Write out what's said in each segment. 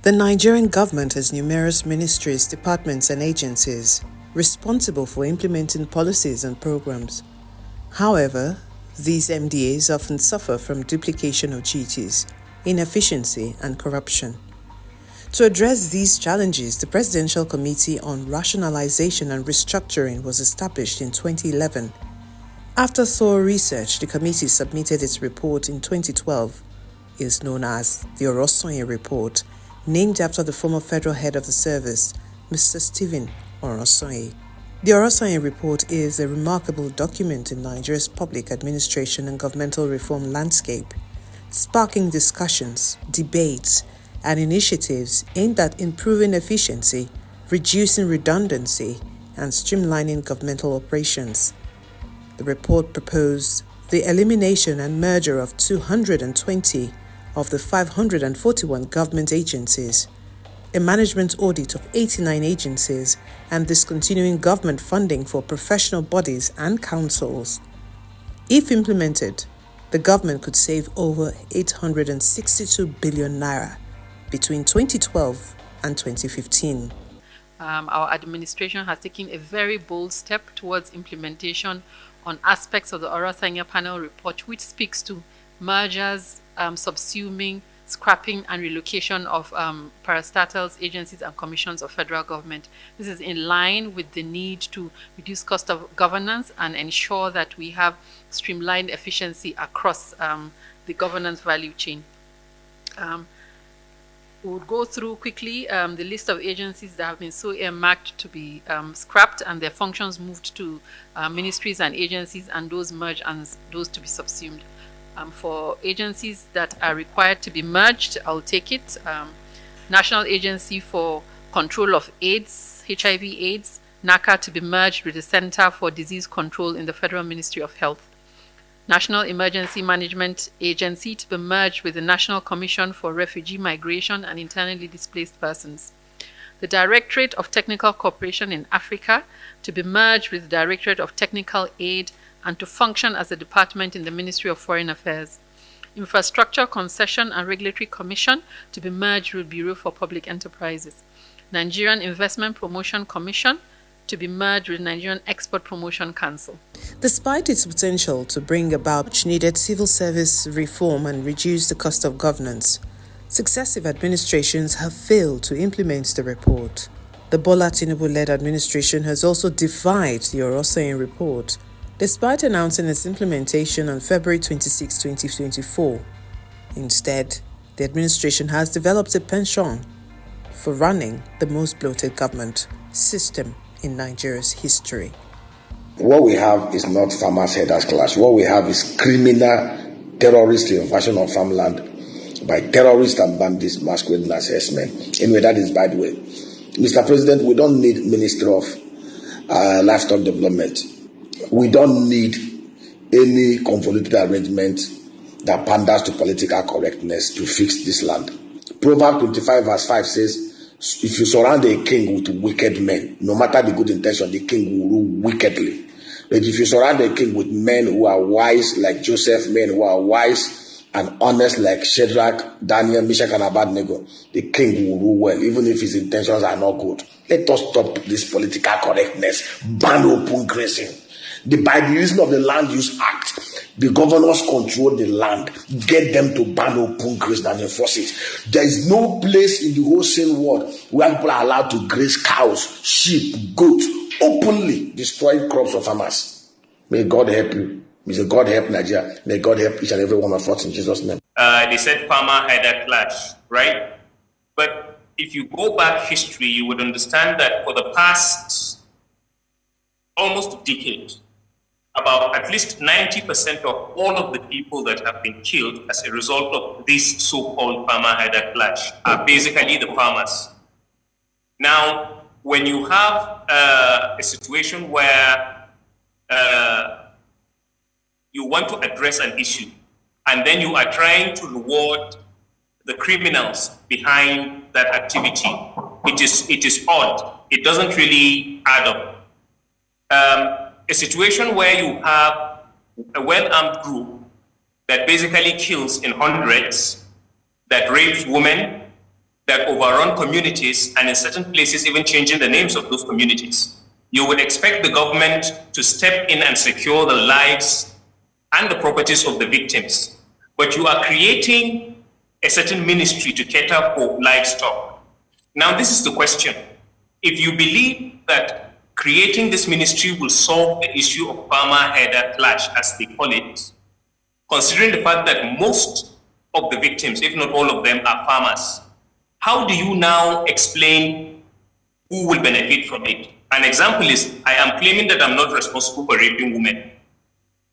The Nigerian government has numerous ministries, departments, and agencies responsible for implementing policies and programs. However, these MDAs often suffer from duplication of duties, inefficiency, and corruption. To address these challenges, the Presidential Committee on Rationalization and Restructuring was established in 2011. After thorough research, the committee submitted its report in 2012. It is known as the Oronsaye Report, named after the former federal head of the service, Mr. Stephen Oronsaye. The Oronsaye Report is a remarkable document in Nigeria's public administration and governmental reform landscape, sparking discussions, debates, and initiatives aimed at improving efficiency, reducing redundancy, and streamlining governmental operations. The report proposed the elimination and merger of 220 of the 541 government agencies, a management audit of 89 agencies, and discontinuing government funding for professional bodies and councils. If implemented, the government could save over 862 billion naira between 2012 and 2015. Our administration has taken a very bold step towards implementation on aspects of the Oronsaye Panel Report, which speaks to mergers, subsuming, scrapping, and relocation of parastatals, agencies, and commissions of federal government. This is in line with the need to reduce cost of governance and ensure that we have streamlined efficiency across the governance value chain. We'll go through quickly the list of agencies that have been so earmarked to be scrapped and their functions moved to ministries and agencies, and those merged and those to be subsumed. For agencies that are required to be merged, I'll take it. National Agency for Control of AIDS, HIV/AIDS, NACA, to be merged with the Center for Disease Control in the Federal Ministry of Health. National Emergency Management Agency to be merged with the National Commission for Refugee Migration and Internally Displaced Persons. The Directorate of Technical Cooperation in Africa to be merged with the Directorate of Technical Aid and to function as a department in the Ministry of Foreign Affairs. Infrastructure Concession and Regulatory Commission to be merged with Bureau for Public Enterprises. Nigerian Investment Promotion Commission to be merged with Nigerian Export Promotion Council. Despite its potential to bring about much-needed civil service reform and reduce the cost of governance, successive administrations have failed to implement the report. The Bola Tinubu-led administration has also defied the Oronsaye Report, despite announcing its implementation on February 26, 2024. Instead, the administration has developed a penchant for running the most bloated government system in Nigeria's history. What we have is not farmers' herders clash. What we have is criminal, terrorist invasion of farmland by terrorists and bandits masquerading as herdsmen. Anyway, that is by the way. Mr. President, we don't need Ministry of Livestock Development. We don't need any convoluted arrangement that panders to political correctness to fix this land. Proverbs 25 verse 5 says, if you surround a king with wicked men, no matter the good intention, the king will rule wickedly. But if you surround a king with men who are wise like Joseph, men who are wise and honest like Shadrach, Daniel, Meshach, and Abednego, the king will rule well, even if his intentions are not good. Let us stop this political correctness. Ban open grazing. By the reason of the Land Use Act, the governors control the land, get them to ban open grazing and enforce it. There is no place in the whole same world where people are allowed to graze cows, sheep, goats, openly destroying crops of farmers. May God help you. May God help Nigeria. May God help each and every one of us in Jesus' name. They said farmer had a clash, right? But if you go back history, you would understand that for the past almost a decade, about at least 90% of all of the people that have been killed as a result of this so-called farmer-herder clash are basically the farmers. Now, when you have a situation where you want to address an issue and then you are trying to reward the criminals behind that activity, it is odd. It doesn't really add up. A situation where you have a well-armed group that basically kills in hundreds, that rapes women, that overrun communities and in certain places even changing the names of those communities. You would expect the government to step in and secure the lives and the properties of the victims. But you are creating a certain ministry to cater for livestock. Now, this is the question. If you believe that creating this ministry will solve the issue of farmer-herder clash, as they call it, considering the fact that most of the victims, if not all of them, are farmers, how do you now explain who will benefit from it? An example is, I am claiming that I'm not responsible for raping women,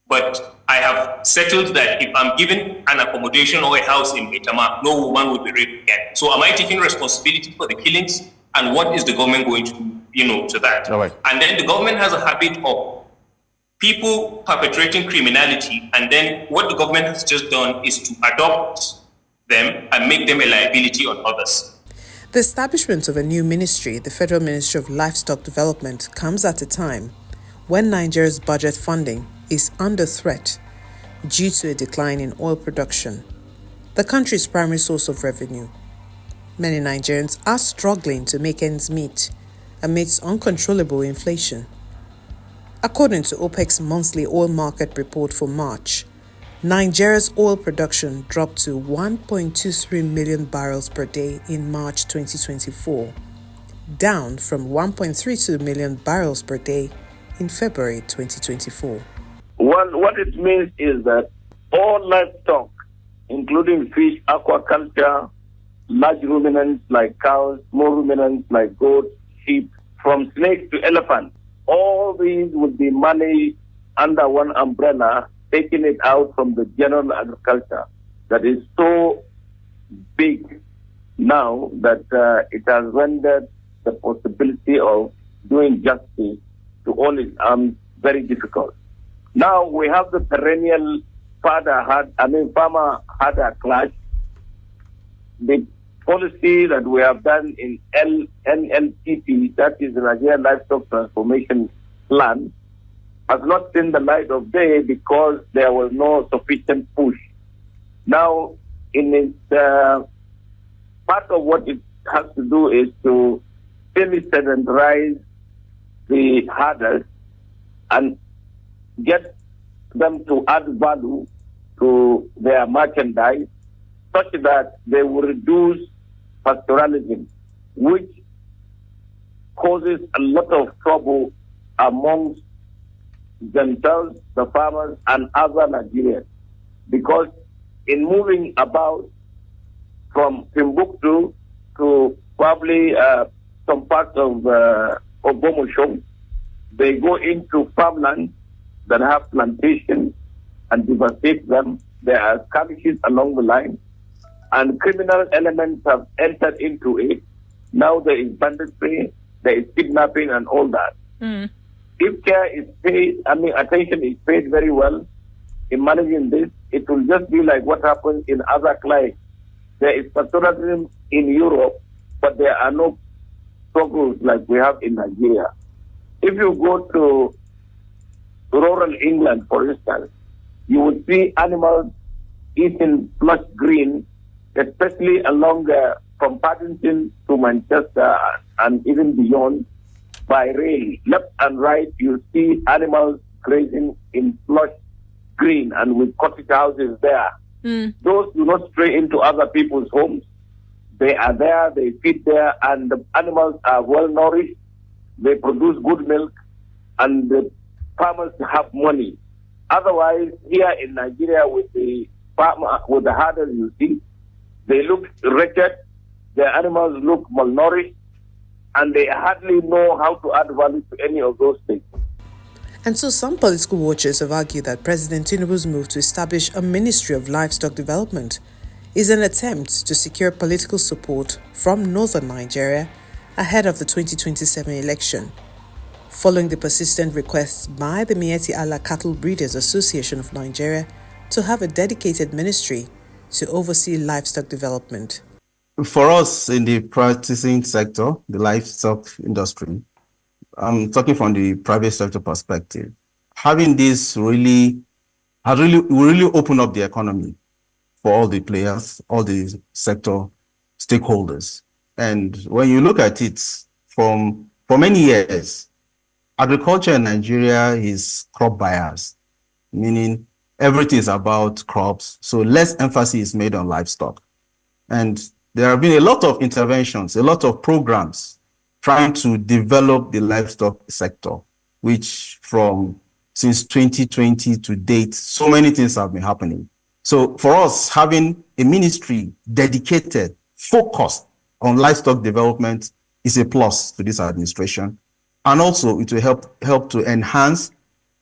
but I have settled that if I'm given an accommodation or a house in Metama, no woman will be raped again. So am I taking responsibility for the killings? And what is the government going to do, to that? All right. And then the government has a habit of people perpetrating criminality, and then what the government has just done is to adopt them and make them a liability on others. The establishment of a new ministry, the Federal Ministry of Livestock Development, comes at a time when Nigeria's budget funding is under threat due to a decline in oil production, the country's primary source of revenue. Many Nigerians are struggling to make ends meet amidst uncontrollable inflation. According to OPEC's monthly oil market report for March, Nigeria's oil production dropped to 1.23 million barrels per day in March 2024, down from 1.32 million barrels per day in February 2024. What it means is that all livestock, including fish, aquaculture, large ruminants like cows, small ruminants like goats, sheep, from snakes to elephants, all these would be money under one umbrella, taking it out from the general agriculture that is so big now that it has rendered the possibility of doing justice to all its arms very difficult. Now we have the perennial farmer-herder clash. The policy that we have done in NLTP, that is the Nigerian Livestock Transformation Plan, has not seen the light of day because there was no sufficient push. Now, in its part of what it has to do is to semi-sedentarize the herders and get them to add value to their merchandise such that they will reduce pastoralism, which causes a lot of trouble amongst themselves, the farmers, and other Nigerians. Because in moving about from Timbuktu to probably some parts of Ogbomoshong, they go into farmland that have plantations and devastate them. There are skirmishes along the line, and criminal elements have entered into it. Now there is banditry, there is kidnapping and all that. If care is paid, attention is paid very well in managing this, it will just be like what happens in other climes. There is pastoralism in Europe, but there are no struggles like we have in Nigeria. If you go to rural England, for instance, you will see animals eating lush green, especially along from Paddington to Manchester and even beyond by rail. Left and right, you see animals grazing in lush green and with cottage houses there. Those do not stray into other people's homes. They are there, they feed there, and the animals are well nourished. They produce good milk, and the farmers have money. Otherwise, here in Nigeria, with the herders, you see, they look wretched, their animals look malnourished, and they hardly know how to add value to any of those things. And so some political watchers have argued that President Tinubu's move to establish a Ministry of Livestock Development is an attempt to secure political support from northern Nigeria ahead of the 2027 election, following the persistent requests by the Miyetti Allah Cattle Breeders Association of Nigeria to have a dedicated ministry to oversee livestock development. For us in the practicing sector, the livestock industry, I'm talking from the private sector perspective, having this will really open up the economy for all the players, all the sector stakeholders. And when you look at it for many years, agriculture in Nigeria is crop biased, meaning everything is about crops. So less emphasis is made on livestock. And there have been a lot of interventions, a lot of programs trying to develop the livestock sector, which since 2020 to date, so many things have been happening. So for us, having a ministry dedicated, focused on livestock development is a plus to this administration. And also it will help to enhance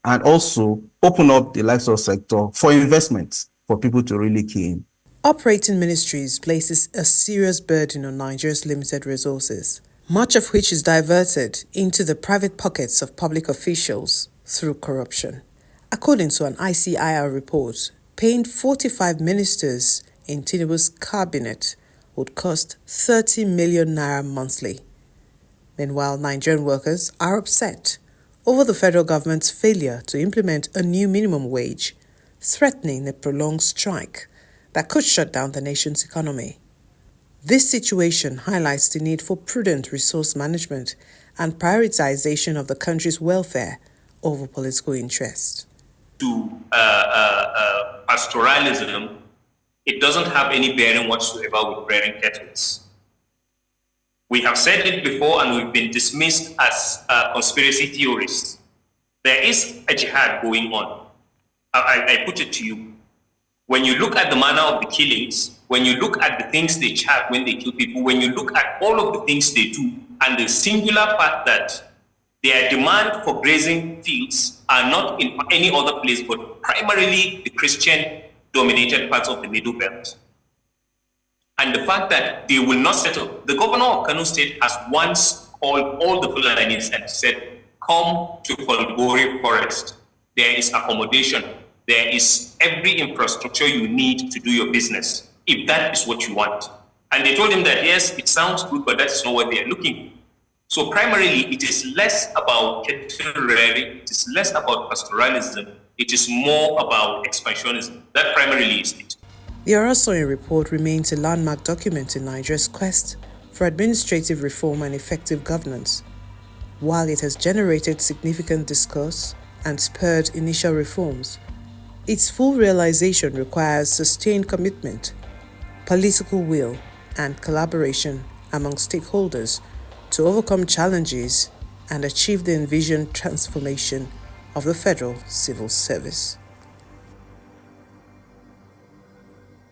and also open up the livestock sector for investments for people to really key in. Operating ministries places a serious burden on Nigeria's limited resources, much of which is diverted into the private pockets of public officials through corruption. According to an ICIR report, paying 45 ministers in Tinubu's cabinet would cost 30 million naira monthly. Meanwhile, Nigerian workers are upset over the federal government's failure to implement a new minimum wage, threatening a prolonged strike that could shut down the nation's economy. This situation highlights the need for prudent resource management and prioritization of the country's welfare over political interest. To pastoralism, it doesn't have any bearing whatsoever with rearing kettles. We have said it before and we've been dismissed as conspiracy theorists. There is a jihad going on. I put it to you. When you look at the manner of the killings, when you look at the things they chat when they kill people, when you look at all of the things they do, and the singular fact that their demand for grazing fields are not in any other place but primarily the Christian-dominated parts of the Middle Belt. And the fact that they will not settle. The governor of Kano State has once called all the Fulanis and said, come to Falgore Forest. There is accommodation. There is every infrastructure you need to do your business, if that is what you want. And they told him that, yes, it sounds good, but that's not what they are looking for. So primarily, it is less about cattle rearing, it is less about pastoralism, it is more about expansionism. That primarily is it. The Oronsaye Report remains a landmark document in Nigeria's quest for administrative reform and effective governance. While it has generated significant discourse and spurred initial reforms, its full realization requires sustained commitment, political will, and collaboration among stakeholders to overcome challenges and achieve the envisioned transformation of the federal civil service.